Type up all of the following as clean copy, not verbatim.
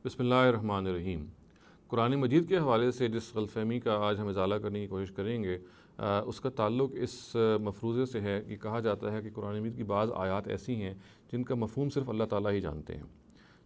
بسم اللہ الرحمن الرحیم۔ قرآن مجید کے حوالے سے جس غلط فہمی کا آج ہم ازالہ کرنے کی کوشش کریں گے اس کا تعلق اس مفروضے سے ہے کہ کہا جاتا ہے کہ قرآن مجید کی بعض آیات ایسی ہیں جن کا مفہوم صرف اللہ تعالیٰ ہی جانتے ہیں۔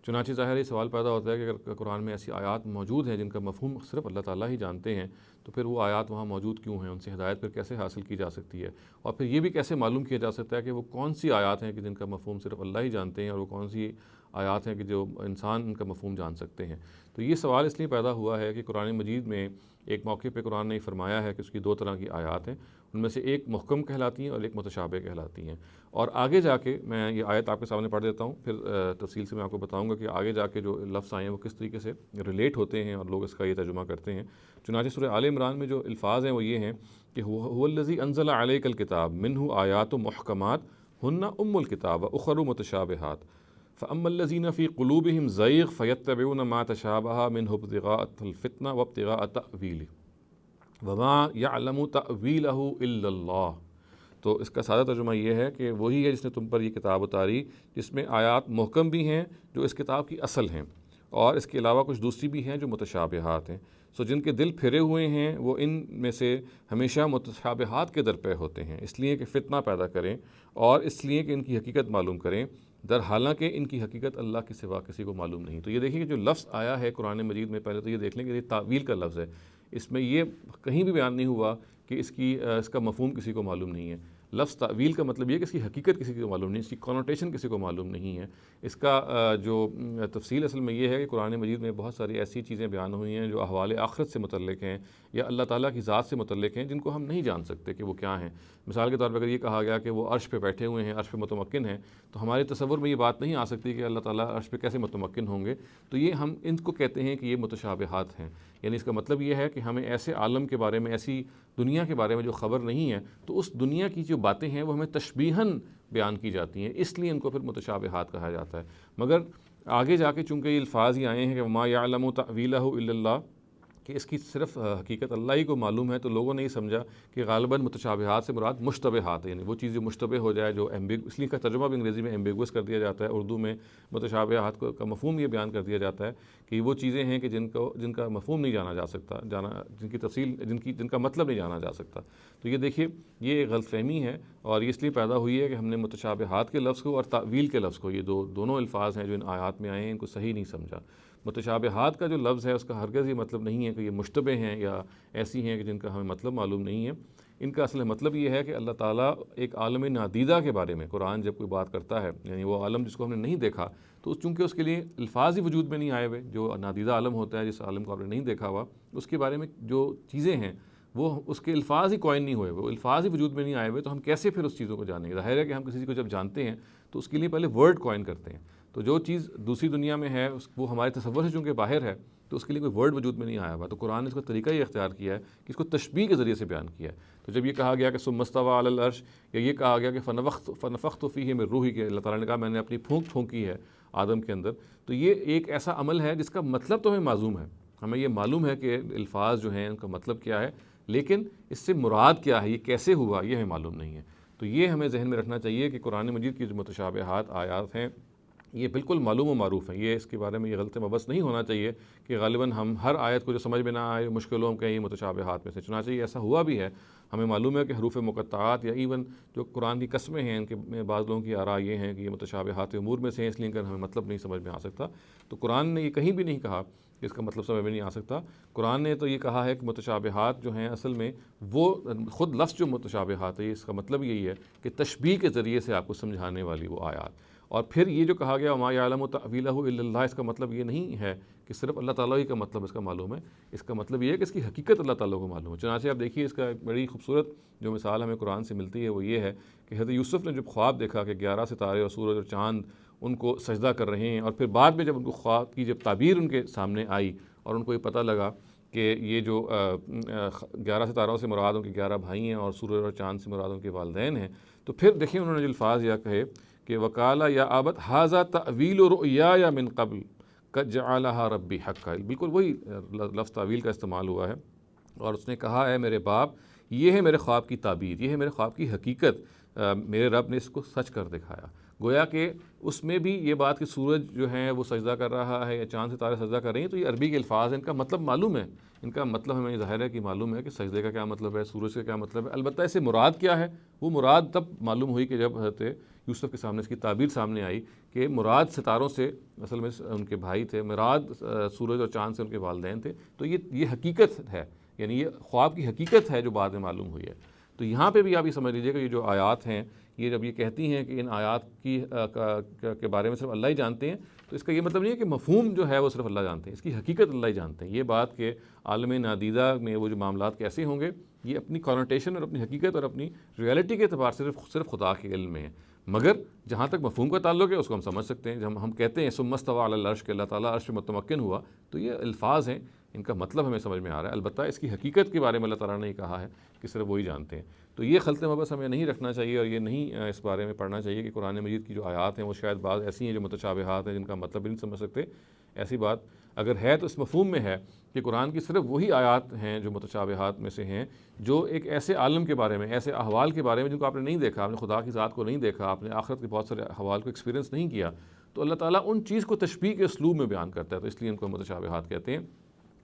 چنانچہ ظاہر یہ سوال پیدا ہوتا ہے کہ اگر قرآن میں ایسی آیات موجود ہیں جن کا مفہوم صرف اللہ تعالیٰ ہی جانتے ہیں تو پھر وہ آیات وہاں موجود کیوں ہیں، ان سے ہدایت پھر کیسے حاصل کی جا سکتی ہے، اور پھر یہ بھی کیسے معلوم کیا جا سکتا ہے کہ وہ کون سی آیات ہیں کہ جن کا مفہوم صرف اللہ ہی جانتے ہیں اور وہ کون سی آیات ہیں کہ جو انسان ان کا مفہوم جان سکتے ہیں۔ تو یہ سوال اس لیے پیدا ہوا ہے کہ قرآن مجید میں ایک موقع پہ قرآن نے فرمایا ہے کہ اس کی دو طرح کی آیات ہیں، ان میں سے ایک محکم کہلاتی ہیں اور ایک متشابہ کہلاتی ہیں۔ اور آگے جا کے میں یہ آیت آپ کے سامنے پڑھ دیتا ہوں، پھر تفصیل سے میں آپ کو بتاؤں گا کہ آگے جا کے جو لفظ آئے ہیں وہ کس طریقے سے ریلیٹ ہوتے ہیں اور لوگ اس کا یہ ترجمہ کرتے ہیں۔ چنانچہ سورہ آل عمران میں جو الفاظ ہیں وہ یہ ہیں کہ هو الذی انزل علیک الکتاب منہ آیات محکمات ہن ام الکتاب واخر متشابہات فاما الذین فی قلوبہم زیغ فیتبعون ما تشابہ منہ ابتغاء الفتنہ وابتغاء تأویلہ وما یعلم تأویلہ الا اللہ۔ تو اس کا سادہ ترجمہ یہ ہے کہ وہی ہے جس نے تم پر یہ کتاب اتاری جس میں آیات محکم بھی ہیں جو اس کتاب کی اصل ہیں، اور اس کے علاوہ کچھ دوسری بھی ہیں جو متشابہات ہیں۔ جن کے دل پھرے ہوئے ہیں وہ ان میں سے ہمیشہ متشابہات کے در پہ ہوتے ہیں، اس لیے کہ فتنہ پیدا کریں اور اس لیے کہ ان کی حقیقت معلوم کریں، در حالانکہ ان کی حقیقت اللہ کے سوا کسی کو معلوم نہیں۔ تو یہ دیکھیں کہ جو لفظ آیا ہے قرآن مجید میں، پہلے تو یہ دیکھ لیں کہ یہ تعویل کا لفظ ہے، اس میں یہ کہیں بھی بیان نہیں ہوا کہ اس کا مفہوم کسی کو معلوم نہیں ہے۔ لفظ تعویل کا مطلب یہ کہ اس کی حقیقت کسی کو معلوم نہیں، اس کی کونوٹیشن کسی کو معلوم نہیں ہے۔ اس کا جو تفصیل اصل میں یہ ہے کہ قرآن مجید میں بہت ساری ایسی چیزیں بیان ہوئی ہیں جو احوال آخرت سے متعلق ہیں یا اللہ تعالیٰ کی ذات سے متعلق ہیں جن کو ہم نہیں جان سکتے کہ وہ کیا ہیں۔ مثال کے طور پر اگر یہ کہا گیا کہ وہ عرش پہ بیٹھے ہوئے ہیں، عرش پہ متمکن ہیں، تو ہمارے تصور میں یہ بات نہیں آ سکتی کہ اللہ تعالیٰ عرش پہ کیسے متمکن ہوں گے۔ تو یہ ہم ان کو کہتے ہیں کہ یہ متشابہات ہیں، یعنی اس کا مطلب یہ ہے کہ ہمیں ایسے عالم کے بارے میں، ایسی دنیا کے بارے میں جو خبر نہیں ہے، تو اس دنیا کی جو باتیں ہیں وہ ہمیں تشبیہاً بیان کی جاتی ہیں، اس لیے ان کو پھر متشابہات کہا جاتا ہے۔ مگر آگے جا کے چونکہ یہ الفاظ ہی آئے ہیں کہ وما یعلم تأویلہ الا اللہ، کہ اس کی صرف حقیقت اللہ ہی کو معلوم ہے، تو لوگوں نے یہ سمجھا کہ غالباً متشابہات سے مراد مشتبہات ہے، یعنی وہ چیز جو مشتبہ ہو جائے، جو اس لیے کا ترجمہ بھی انگریزی میں ایمبیگوس کر دیا جاتا ہے، اردو میں متشابہات کا مفہوم یہ بیان کر دیا جاتا ہے کہ وہ چیزیں ہیں کہ جن کا مفہوم نہیں جانا جا سکتا، جن کی تفصیل جن کا مطلب نہیں جانا جا سکتا۔ تو یہ دیکھیے یہ ایک غلط فہمی ہے، اور یہ اس لیے پیدا ہوئی ہے کہ ہم نے متشابہات کے لفظ کو اور تعویل کے لفظ کو، یہ دونوں الفاظ ہیں جو ان آیات میں آئے ہیں، ان کو صحیح نہیں سمجھا۔ متشابہات کا جو لفظ ہے اس کا ہرگز یہ مطلب نہیں ہے کہ یہ مشتبہ ہیں یا ایسی ہیں کہ جن کا ہمیں مطلب معلوم نہیں ہے۔ ان کا اصل مطلب یہ ہے کہ اللہ تعالیٰ ایک عالم نادیدہ کے بارے میں قرآن جب کوئی بات کرتا ہے، یعنی وہ عالم جس کو ہم نے نہیں دیکھا، تو چونکہ اس کے لیے الفاظ ہی وجود میں نہیں آئے ہوئے، جو نادیدہ عالم ہوتا ہے جس عالم کو آپ نے نہیں دیکھا ہوا، اس کے بارے میں جو چیزیں ہیں وہ اس کے الفاظ ہی کوائن نہیں ہوئے، وہ الفاظ ہی وجود میں نہیں آئے ہوئے، تو ہم کیسے پھر اس چیزوں کو جانیں گے؟ ظاہر ہے کہ ہم کسی کو جب جانتے ہیں تو اس کے لیے پہلے ورڈ کوائن کرتے ہیں، تو جو چیز دوسری دنیا میں ہے وہ ہمارے تصور سے چونکہ باہر ہے، تو اس کے لیے کوئی ورڈ وجود میں نہیں آیا ہوا، تو قرآن نے اس کا طریقہ یہ اختیار کیا ہے کہ اس کو تشبیہ کے ذریعے سے بیان کیا ہے۔ تو جب یہ کہا گیا کہ ثم استویٰ علی العرش، یا یہ کہا گیا کہ فنفخت فیہ من روحی، کہ اللہ تعالیٰ نے کہا میں نے اپنی پھونک پھونکی ہے آدم کے اندر، تو یہ ایک ایسا عمل ہے جس کا مطلب تو ہمیں معلوم ہے، ہمیں یہ معلوم ہے کہ الفاظ جو ہیں ان کا مطلب کیا ہے، لیکن اس سے مراد کیا ہے، یہ کیسے ہوا، یہ ہمیں معلوم نہیں ہے۔ تو یہ ہمیں ذہن میں رکھنا چاہیے کہ قرآن مجید کی جو متشابہات آیات ہیں یہ بالکل معلوم و معروف ہیں، یہ اس کے بارے میں یہ غلط مبحث نہیں ہونا چاہیے کہ غالباً ہم ہر آیت کو جو سمجھ میں نہ آئے مشکلوں ہم کہیں یہ متشابہات میں سے، چنانچہ یہ ایسا ہوا بھی ہے۔ ہمیں معلوم ہے کہ حروف مقطعات یا ایون جو قرآن کی قسمیں ہیں، ان کے بعض لوگوں کی آراء یہ ہیں کہ یہ متشابہات امور میں سے ہیں، اس لیے کہ ہمیں مطلب نہیں سمجھ میں آ سکتا۔ تو قرآن نے یہ کہیں بھی نہیں کہا کہ اس کا مطلب سمجھ میں نہیں آ سکتا، قرآن نے تو یہ کہا ہے کہ متشابہات جو ہیں اصل میں وہ خود لفظ جو متشابہات ہے، اس کا مطلب یہی ہے کہ تشبیہ کے ذریعے سے آپ کو سمجھانے والی وہ آیات۔ اور پھر یہ جو کہا گیا وما یعلم تأویلہ الا اللہ، اس کا مطلب یہ نہیں ہے کہ صرف اللہ تعالیٰ ہی کا مطلب اس کا معلوم ہے، اس کا مطلب یہ ہے کہ اس کی حقیقت اللہ تعالیٰ کو معلوم ہے۔ چنانچہ آپ دیکھیے اس کا ایک بڑی خوبصورت جو مثال ہمیں قرآن سے ملتی ہے وہ یہ ہے کہ حضرت یوسف نے جب خواب دیکھا کہ 11 ستارے اور سورج اور چاند ان کو سجدہ کر رہے ہیں، اور پھر بعد میں جب ان کو خواب کی جب تعبیر ان کے سامنے آئی اور ان کو یہ پتہ لگا کہ یہ جو 11 ستاروں سے مراد ان کے 11 بھائی ہیں اور سورج اور چاند سے مراد ان کے والدین ہیں، تو پھر دیکھیں انہوں نے جو الفاظ یا کہے کہ وقال یا ابت ھذا تأویل رؤیایا من قبل قد جعلها ربی حقا، بالکل وہی لفظ تعویل کا استعمال ہوا ہے، اور اس نے کہا ہے میرے باپ یہ ہے میرے خواب کی تعبیر، یہ ہے میرے خواب کی حقیقت، میرے رب نے اس کو سچ کر دکھایا۔ گویا کہ اس میں بھی یہ بات کہ سورج جو ہے وہ سجدہ کر رہا ہے یا چاند ستارے سجدہ کر رہے ہیں، تو یہ عربی کے الفاظ ہیں، ان کا مطلب معلوم ہے، ان کا مطلب ہمیں ظاہر ہے کہ معلوم ہے کہ سجدے کا کیا مطلب ہے، سورج کا کیا مطلب ہے۔ البتہ اسے مراد کیا ہے، وہ مراد تب معلوم ہوئی کہ جب حضرت یوسف کے سامنے اس کی تعبیر سامنے آئی کہ مراد ستاروں سے اصل میں ان کے بھائی تھے، مراد سورج اور چاند سے ان کے والدین تھے، تو یہ حقیقت ہے، یعنی یہ خواب کی حقیقت ہے جو بعد میں معلوم ہوئی ہے۔ تو یہاں پہ بھی آپ یہ سمجھ لیجیے کہ یہ جو آیات ہیں، یہ جب یہ کہتی ہیں کہ ان آیات کے بارے میں صرف اللہ ہی جانتے ہیں، تو اس کا یہ مطلب نہیں ہے کہ مفہوم جو ہے وہ صرف اللہ جانتے ہیں، اس کی حقیقت اللہ ہی جانتے ہیں۔ یہ بات کہ عالم نادیدہ میں وہ جو معاملات کیسے ہوں گے، یہ اپنی کانوٹیشن اور اپنی حقیقت اور اپنی ریئلٹی کے اعتبار سے صرف خدا کے علم میں ہے، مگر جہاں تک مفہوم کا تعلق ہے اس کو ہم سمجھ سکتے ہیں۔ جب ہم کہتے ہیں ثم استویٰ علی العرش کہ اللہ تعالیٰ عرش پہ متمکن ہوا، تو یہ الفاظ ہیں، ان کا مطلب ہمیں سمجھ میں آ رہا ہے، البتہ اس کی حقیقت کے بارے میں اللہ تعالیٰ نے یہ کہا ہے کہ صرف وہی جانتے ہیں۔ تو یہ خلط مبحث ہمیں نہیں رکھنا چاہیے اور یہ نہیں اس بارے میں پڑھنا چاہیے کہ قرآن مجید کی جو آیات ہیں وہ شاید بعض ایسی ہیں جو متشابہات ہیں، جن کا مطلب بھی نہیں سمجھ سکتے۔ ایسی بات اگر ہے تو اس مفہوم میں ہے کہ قرآن کی صرف وہی آیات ہیں جو متشابہات میں سے ہیں، جو ایک ایسے عالم کے بارے میں، ایسے احوال کے بارے میں جن کو آپ نے نہیں دیکھا، آپ نے خدا کی ذات کو نہیں دیکھا، آپ نے آخرت کے بہت سارے احوال کو ایکسپیرینس نہیں کیا، تو اللہ تعالیٰ ان چیز کو تشبیہ کے اسلوب میں بیان کرتا ہے، تو اس لیے ان کو متشابہات کہتے ہیں۔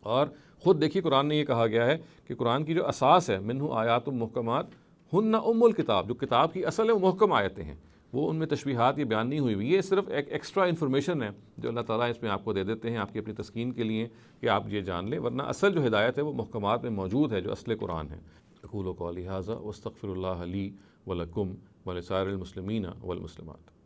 اور خود دیکھیے قرآن نے یہ کہا گیا ہے کہ قرآن کی جو اساس ہے، منہ آیات محکمات ہن ام الکتاب، جو کتاب کی اصل ہے وہ محکم آیتیں ہیں، وہ ان میں تشبیہات یہ بیان نہیں ہوئی ہوئی، یہ صرف ایک ایکسٹرا انفارمیشن ہے جو اللہ تعالیٰ اس میں آپ کو دے دیتے ہیں آپ کی اپنی تسکین کے لیے کہ آپ یہ جان لیں، ورنہ اصل جو ہدایت ہے وہ محکمات میں موجود ہے جو اصل قرآن ہے۔ اقول قولی ھذا واستغفر اللہ لی ولکم ولسائر المسلمین والمسلمات۔